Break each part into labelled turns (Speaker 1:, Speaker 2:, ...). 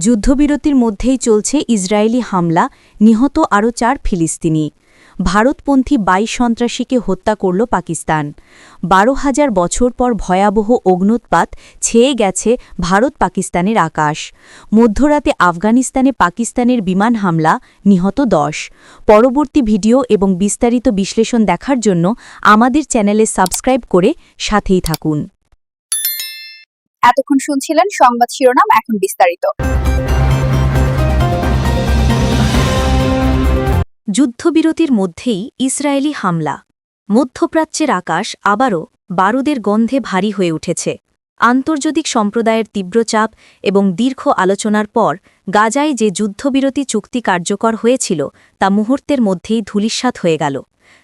Speaker 1: যুদ্ধবিরতির মধ্যেই চলছে ইসরায়েলি হামলা, নিহত আরও ৪ ফিলিস্তিনি। ভারতপন্থী ২২ সন্ত্রাসীকে হত্যা করল পাকিস্তান। ১২,০০০ বছর পর ভয়াবহ অগ্ন্যুৎপাত ছেয়ে গেছে ভারত পাকিস্তানের আকাশ। মধ্যরাতে আফগানিস্তানে পাকিস্তানের বিমান হামলা, নিহত ১০। পরবর্তী ভিডিও এবং বিস্তারিত বিশ্লেষণ দেখার জন্য আমাদের চ্যানেলে সাবস্ক্রাইব করে সাথেই থাকুন।
Speaker 2: এতক্ষণ শুনছিলেন সংবাদ শিরোনাম, এখন বিস্তারিত।
Speaker 1: যুদ্ধবিরতির মধ্যেই ইসরায়েলি হামলা। মধ্যপ্রাচ্যের আকাশ আবারও বারুদের গন্ধে ভারী হয়ে উঠেছে। আন্তর্জাতিক সম্প্রদায়ের তীব্র চাপ এবং দীর্ঘ আলোচনার পর গাজায় যে যুদ্ধবিরতি চুক্তি কার্যকর হয়েছিল তা মুহূর্তের মধ্যেই ধূলিসাৎ হয়ে গেল।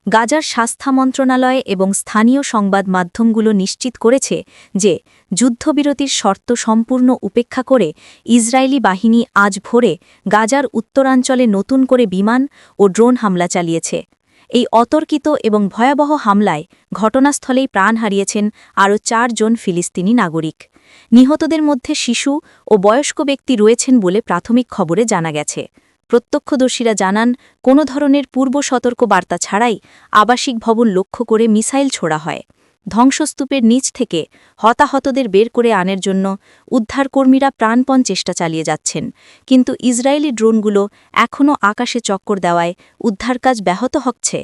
Speaker 1: গাজার স্বাস্থ্য মন্ত্রণালয় এবং স্থানীয় সংবাদ মাধ্যমগুলো নিশ্চিত করেছে যে যুদ্ধবিরতির শর্ত সম্পূর্ণ উপেক্ষা করে ইসরায়েলি বাহিনী আজ ভোরে গাজার উত্তরাঞ্চলে নতুন করে বিমান ও ড্রোন হামলা চালিয়েছে। এই অতর্কিত এবং ভয়াবহ হামলায় ঘটনাস্থলেই প্রাণ হারিয়েছেন আরও ৪ জন ফিলিস্তিনি নাগরিক। নিহতদের মধ্যে শিশু ও বয়স্ক ব্যক্তি রয়েছেন বলে প্রাথমিক খবরে জানা গেছে। প্রত্যক্ষদর্শীরা জানান, কোনো ধরনের পূর্ব সতর্ক বার্তা ছাড়াই আবাসিক ভবন লক্ষ্য করে মিসাইল ছোড়া হয়। ধ্বংসস্তূপের নিচ থেকে হতাহতদের বের করে আনার জন্য উদ্ধারকর্মীরা প্রাণপণ চেষ্টা চালিয়ে যাচ্ছেন, কিন্তু ইসরায়েলি ড্রোনগুলো এখনও আকাশে চক্কর দেওয়ায় উদ্ধারকাজ ব্যাহত হচ্ছে।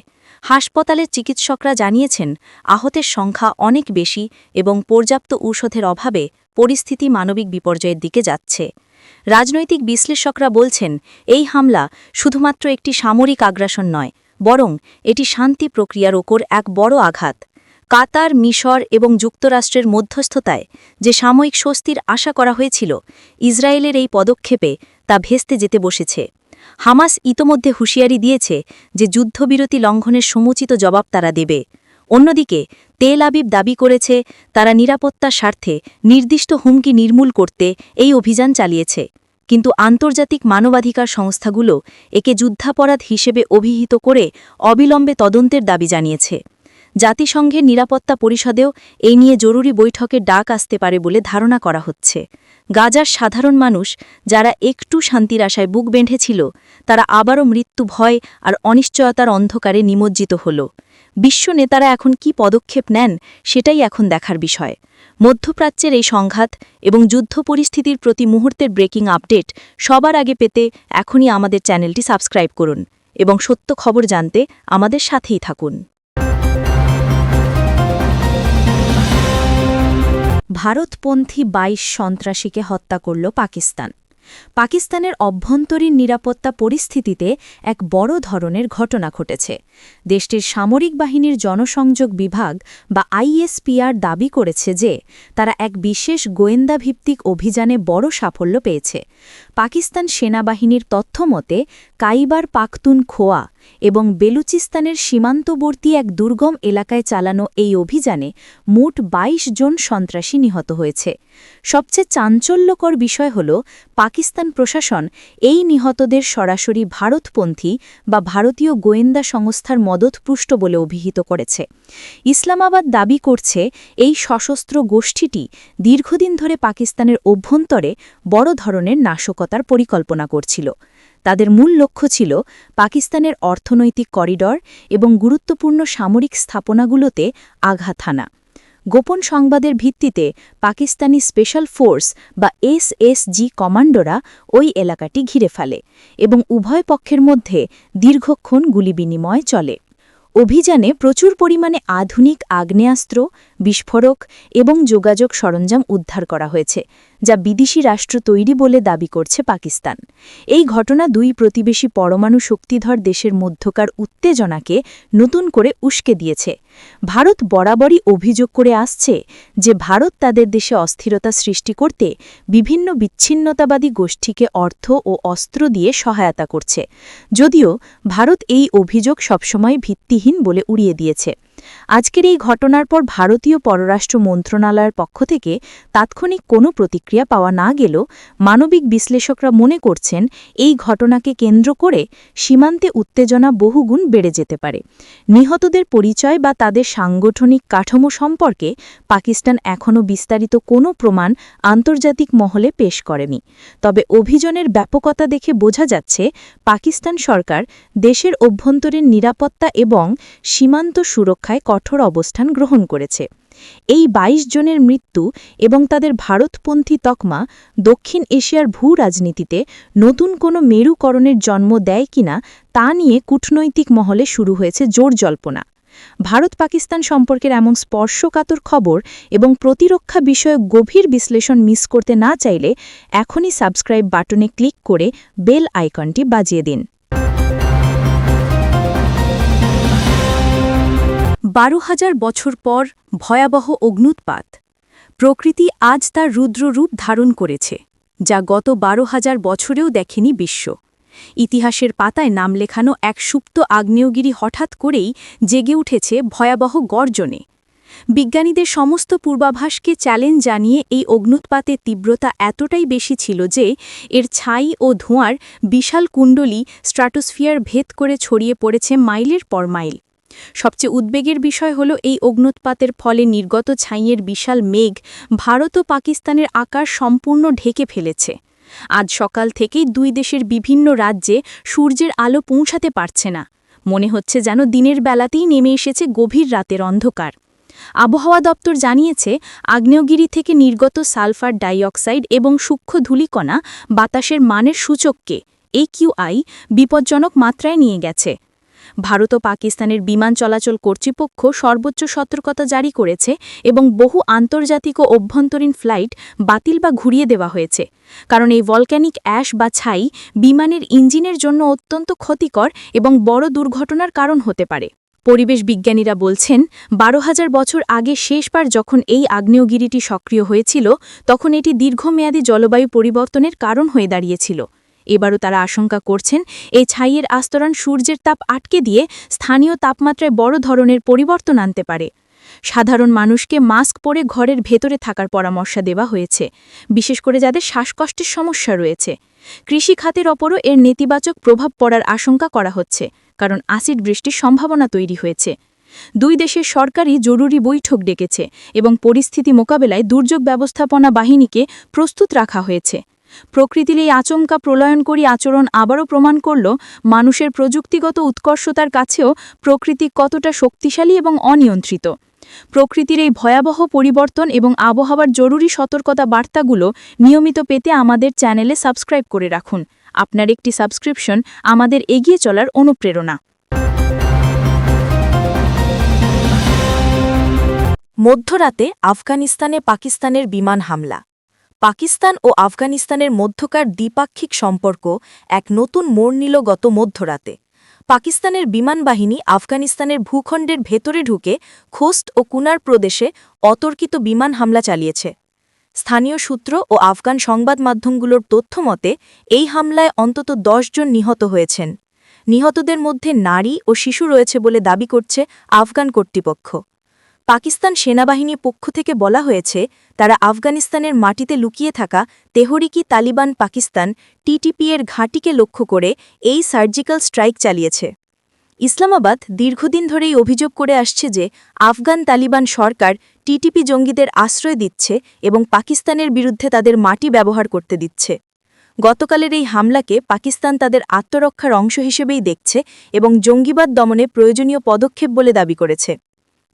Speaker 1: হাসপাতালের চিকিৎসকরা জানিয়েছেন, আহতের সংখ্যা অনেক বেশি এবং পর্যাপ্ত ঔষধের অভাবে পরিস্থিতি মানবিক বিপর্যয়ের দিকে যাচ্ছে। রাজনৈতিক বিশ্লেষকরা বলছেন, এই হামলা শুধুমাত্র একটি সামরিক আগ্রাসন নয়, বরং এটি শান্তি প্রক্রিয়ার ওপর এক বড় আঘাত। কাতার, মিশর এবং যুক্তরাষ্ট্রের মধ্যস্থতায় যে সাময়িক স্বস্তির আশা করা হয়েছিল, ইসরায়েলের এই পদক্ষেপে তা ভেস্তে যেতে বসেছে। হামাস ইতোমধ্যে হুঁশিয়ারি দিয়েছে যে যুদ্ধবিরতি লঙ্ঘনের সমুচিত জবাব তারা দেবে। অন্যদিকে তেল আবিব দাবি করেছে তারা নিরাপত্তার স্বার্থে নির্দিষ্ট হুমকি নির্মূল করতে এই অভিযান চালিয়েছে, কিন্তু আন্তর্জাতিক মানবাধিকার সংস্থাগুলো একে যুদ্ধাপরাধ হিসেবে অভিহিত করে অবিলম্বে তদন্তের দাবি জানিয়েছে। জাতিসংঘের নিরাপত্তা পরিষদেও এই নিয়ে জরুরি বৈঠকের ডাক আসতে পারে বলে ধারণা করা হচ্ছে। গাজার সাধারণ মানুষ, যারা একটু শান্তির আশায় বুক বেঁধেছিল, তারা আবারও মৃত্যু ভয় আর অনিশ্চয়তার অন্ধকারে নিমজ্জিত হল। বিশ্ব নেতারা এখন কি পদক্ষেপ নেন সেটাই এখন দেখার বিষয়। মধ্যপ্রাচ্যের এই সংঘাত এবং যুদ্ধ পরিস্থিতির প্রতি মুহূর্তের ব্রেকিং আপডেট সবার আগে পেতে এখনই আমাদের চ্যানেলটি সাবস্ক্রাইব করুন এবং সত্য খবর জানতে আমাদের সাথেই থাকুন। ভারতপন্থী ২২ সন্ত্রাসীকে হত্যা করল পাকিস্তান। পাকিস্তানের অভ্যন্তরীণ নিরাপত্তা পরিস্থিতিতে এক বড় ধরনের ঘটনা ঘটেছে। দেশটির সামরিক বাহিনীর জনসংযোগ বিভাগ বা আইএসপিআর দাবি করেছে যে তারা এক বিশেষ গোয়েন্দাভিত্তিক অভিযানে বড় সাফল্য পেয়েছে। পাকিস্তান সেনাবাহিনীর তথ্যমতে কাইবার পাখতুনখোয়া এবং বেলুচিস্তানের সীমান্তবর্তী এক দুর্গম এলাকায় চালানো এই অভিযানে মোট ২২ জন সন্ত্রাসী নিহত হয়েছে। সবচেয়ে চাঞ্চল্যকর বিষয় হল, পাকিস্তান প্রশাসন এই নিহতদের সরাসরি ভারতপন্থী বা ভারতীয় গোয়েন্দা সংস্থার মদতপুষ্ট বলে অভিহিত করেছে। ইসলামাবাদ দাবি করছে এই সশস্ত্র গোষ্ঠীটি দীর্ঘদিন ধরে পাকিস্তানের অভ্যন্তরে বড় ধরনের নাশকতার পরিকল্পনা করছিল। তাদের মূল লক্ষ্য ছিল পাকিস্তানের অর্থনৈতিক করিডর এবং গুরুত্বপূর্ণ সামরিক স্থাপনাগুলোতে আঘাত হানা। গোপন সংবাদের ভিত্তিতে পাকিস্তানি স্পেশাল ফোর্স বা এসএসজি কমান্ডোরা ওই এলাকাটি ঘিরে ফেলে এবং উভয় পক্ষের মধ্যে দীর্ঘক্ষণ গুলি বিনিময় চলে। অভিযানে প্রচুর পরিমাণে আধুনিক আগ্নেয়াস্ত্র, বিস্ফোরক এবং যোগাযোগ সরঞ্জাম উদ্ধার করা হয়েছে, যা বিদেশি রাষ্ট্র তৈরি বলে দাবি করছে পাকিস্তান। এই ঘটনা দুই প্রতিবেশী পরমাণু শক্তিধর দেশের মধ্যকার উত্তেজনাকে নতুন করে উস্কে দিয়েছে। ভারত বরাবরই অভিযোগ করে আসছে যে ভারত তাদের দেশে অস্থিরতা সৃষ্টি করতে বিভিন্ন বিচ্ছিন্নতাবাদী গোষ্ঠীকে অর্থ ও অস্ত্র দিয়ে সহায়তা করছে, যদিও ভারত এই অভিযোগ সবসময় ভিত্তিহীন বলে উড়িয়ে দিয়েছে। আজকের এই ঘটনার পর ভারতীয় পররাষ্ট্র মন্ত্রণালয়ের পক্ষ থেকে তাৎক্ষণিক কোনো প্রতিক্রিয়া পাওয়া না গেলেও মানবিক বিশ্লেষকরা মনে করছেন এই ঘটনাকে কেন্দ্র করে সীমান্তে উত্তেজনা বহুগুণ বেড়ে যেতে পারে। নিহতদের পরিচয় বা তাদের সাংগঠনিক কাঠামো সম্পর্কে পাকিস্তান এখনও বিস্তারিত কোনো প্রমাণ আন্তর্জাতিক মহলে পেশ করেনি। তবে অভিযানের ব্যাপকতা দেখে বোঝা যাচ্ছে পাকিস্তান সরকার দেশের অভ্যন্তরীণ নিরাপত্তা এবং সীমান্ত সুরক্ষায় কঠোর অবস্থান গ্রহণ করেছে। এই ২২ জনের মৃত্যু এবং তাদের ভারতপন্থী তকমা দক্ষিণ এশিয়ার ভূ-রাজনীতিতে নতুন কোনো মেরুকরণের জন্ম দেয় কিনা তা নিয়ে কূটনৈতিক মহলে শুরু হয়েছে জোর জল্পনা। ভারত-পাকিস্তান সম্পর্কের এমন স্পর্শকাতর খবর এবং প্রতিরক্ষা বিষয়ক গভীর বিশ্লেষণ মিস করতে না চাইলে এখনই সাবস্ক্রাইব বাটনে ক্লিক করে বেল আইকনটি বাজিয়ে দিন। ১২,০০০ বছর পর ভয়াবহ অগ্ন্যুৎপাত। প্রকৃতি আজ তার রুদ্র রূপ ধারণ করেছে, যা গত ১২,০০০ বছরেও দেখেনি বিশ্ব। ইতিহাসের পাতায় নাম লেখানো এক সুপ্ত আগ্নেয়গিরি হঠাৎ করেই জেগে উঠেছে ভয়াবহ গর্জনে। বিজ্ঞানীদের সমস্ত পূর্বাভাসকে চ্যালেঞ্জ জানিয়ে এই অগ্ন্যুৎপাতের তীব্রতা এতটাই বেশি ছিল যে এর ছাই ও ধোঁয়ার বিশাল কুণ্ডলী স্ট্র্যাটোস্ফিয়ার ভেদ করে ছড়িয়ে পড়েছে মাইলের পর মাইল। সবচেয়ে উদ্বেগের বিষয় হল এই অগ্ন্যুৎপাতের ফলে নির্গত ছাইয়ের বিশাল মেঘ ভারত ও পাকিস্তানের আকাশ সম্পূর্ণ ঢেকে ফেলেছে। আজ সকাল থেকেই দুই দেশের বিভিন্ন রাজ্যে সূর্যের আলো পৌঁছাতে পারছে না। মনে হচ্ছে যেন দিনের বেলাতেই নেমে এসেছে গভীর রাতের অন্ধকার। আবহাওয়া দপ্তর জানিয়েছে আগ্নেয়গিরি থেকে নির্গত সালফার ডাইঅক্সাইড এবং সূক্ষ্ম ধূলিকণা বাতাসের মানের সূচককে AQI বিপজ্জনক মাত্রায় নিয়ে গেছে। ভারত ও পাকিস্তানের বিমান চলাচল কর্তৃপক্ষ সর্বোচ্চ সতর্কতা জারি করেছে এবং বহু আন্তর্জাতিক ও অভ্যন্তরীণ ফ্লাইট বাতিল বা ঘুরিয়ে দেওয়া হয়েছে, কারণ এই ভলক্যানিক অ্যাশ বা ছাই বিমানের ইঞ্জিনের জন্য অত্যন্ত ক্ষতিকর এবং বড় দুর্ঘটনার কারণ হতে পারে। পরিবেশ বিজ্ঞানীরা বলছেন ১২,০০০ বছর আগে শেষবার যখন এই আগ্নেয়গিরিটি সক্রিয় হয়েছিল তখন এটি দীর্ঘমেয়াদী জলবায়ু পরিবর্তনের কারণ হয়ে দাঁড়িয়েছিল। এবারও তারা আশঙ্কা করছেন এই ছাইয়ের আস্তরণ সূর্যের তাপ আটকে দিয়ে স্থানীয় তাপমাত্রায় বড় ধরনের পরিবর্তন আনতে পারে। সাধারণ মানুষকে মাস্ক পরে ঘরের ভেতরে থাকার পরামর্শ দেওয়া হয়েছে, বিশেষ করে যাদের শ্বাসকষ্টের সমস্যা রয়েছে। কৃষি খাতের ওপরও এর নেতিবাচক প্রভাব পড়ার আশঙ্কা করা হচ্ছে, কারণ অ্যাসিড বৃষ্টির সম্ভাবনা তৈরি হয়েছে। দুই দেশের সরকারই জরুরি বৈঠক ডেকেছে এবং পরিস্থিতি মোকাবেলায় দুর্যোগ ব্যবস্থাপনা বাহিনীকে প্রস্তুত রাখা হয়েছে। প্রকৃতির এই আচমকা প্রলয়নকরী আচরণ আবারও প্রমাণ করল মানুষের প্রযুক্তিগত উৎকর্ষতার কাছেও প্রকৃতি কতটা শক্তিশালী এবং অনিয়ন্ত্রিত। প্রকৃতির এই ভয়াবহ পরিবর্তন এবং আবহাওয়ার জরুরি সতর্কতা বার্তাগুলো নিয়মিত পেতে আমাদের চ্যানেলে সাবস্ক্রাইব করে রাখুন। আপনার একটি সাবস্ক্রিপশন আমাদের এগিয়ে চলার অনুপ্রেরণা। মধ্যরাতে আফগানিস্তানে পাকিস্তানের বিমান হামলা। পাকিস্তান ও আফগানিস্তানের মধ্যকার দ্বিপাক্ষিক সম্পর্ক এক নতুন মোড় নিল গত মধ্যরাতে। পাকিস্তানের বিমান বাহিনী আফগানিস্তানের ভূখণ্ডের ভেতরে ঢুকে খোস্ত ও কুনার প্রদেশে অতর্কিত বিমান হামলা চালিয়েছে। স্থানীয় সূত্র ও আফগান সংবাদ মাধ্যমগুলোর তথ্যমতে এই হামলায় অন্তত ১০ জন নিহত হয়েছেন। নিহতদের মধ্যে নারী ও শিশু রয়েছে বলে দাবি করছে আফগান কর্তৃপক্ষ। পাকিস্তান সেনাবাহিনীর পক্ষ থেকে বলা হয়েছে তারা আফগানিস্তানের মাটিতে লুকিয়ে থাকা তেহরিকি তালিবান পাকিস্তান TTP এর ঘাঁটিকে লক্ষ্য করে এই সার্জিক্যাল স্ট্রাইক চালিয়েছে। ইসলামাবাদ দীর্ঘদিন ধরেই অভিযোগ করে আসছে যে আফগান তালিবান সরকার TTP জঙ্গিদের আশ্রয় দিচ্ছে এবং পাকিস্তানের বিরুদ্ধে তাদের মাটি ব্যবহার করতে দিচ্ছে। গতকালের এই হামলাকে পাকিস্তান তাদের আত্মরক্ষার অংশ হিসেবেই দেখছে এবং জঙ্গিবাদ দমনে প্রয়োজনীয় পদক্ষেপ বলে দাবি করেছে।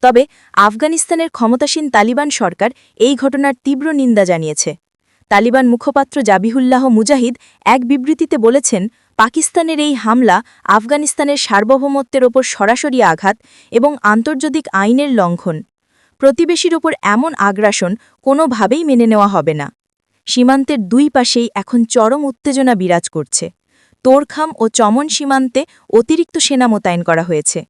Speaker 1: তবে আফগানিস্তানের ক্ষমতাসীন তালিবান সরকার এই ঘটনার তীব্র নিন্দা জানিয়েছে। তালিবান মুখপাত্র জাবিহুল্লাহ মুজাহিদ এক বিবৃতিতে বলেছেন, পাকিস্তানের এই হামলা আফগানিস্তানের সার্বভৌমত্বের ওপর সরাসরি আঘাত এবং আন্তর্জাতিক আইনের লঙ্ঘন। প্রতিবেশীর ওপর এমন আগ্রাসন কোনোভাবেই মেনে নেওয়া হবে না। সীমান্তের দুই পাশেই এখন চরম উত্তেজনা বিরাজ করছে। তোরখাম ও চমন সীমান্তে অতিরিক্ত সেনা মোতায়েন করা হয়েছে।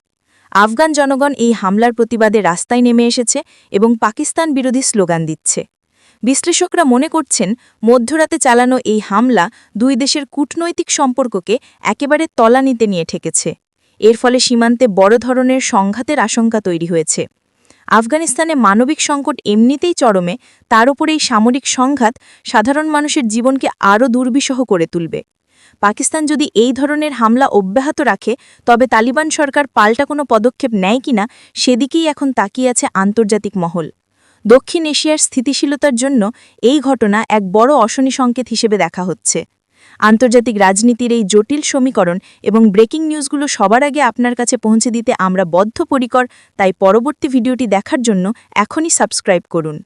Speaker 1: আফগান জনগণ এই হামলার প্রতিবাদে রাস্তায় নেমে এসেছে এবং পাকিস্তান বিরোধী স্লোগান দিচ্ছে। বিশ্লেষকরা মনে করছেন মধ্যরাতে চালানো এই হামলা দুই দেশের কূটনৈতিক সম্পর্ককে একেবারে তলানিতে নিয়ে ঠেকেছে। এর ফলে সীমান্তে বড় ধরনের সংঘাতের আশঙ্কা তৈরি হয়েছে। আফগানিস্তানে মানবিক সংকট এমনিতেই চরমে, তার উপর এই সামরিক সংঘাত সাধারণ মানুষের জীবনকে আরও দুর্বিষহ করে তুলবে। পাকিস্তান যদি এই ধরনের হামলা অব্যাহত রাখে, তবে তালিবান সরকার পাল্টা কোনো পদক্ষেপ নেয় কিনা সেদিকেই এখন তাকিয়ে আছে আন্তর্জাতিক মহল। দক্ষিণ এশিয়ার স্থিতিশীলতার জন্য এই ঘটনা এক বড় অশনি সংকেত হিসেবে দেখা হচ্ছে। আন্তর্জাতিক রাজনীতির এই জটিল সমীকরণ এবং ব্রেকিং নিউজগুলো সবার আগে আপনার কাছে পৌঁছে দিতে আমরা বদ্ধপরিকর, তাই পরবর্তী ভিডিওটি দেখার জন্য এখনই সাবস্ক্রাইব করুন।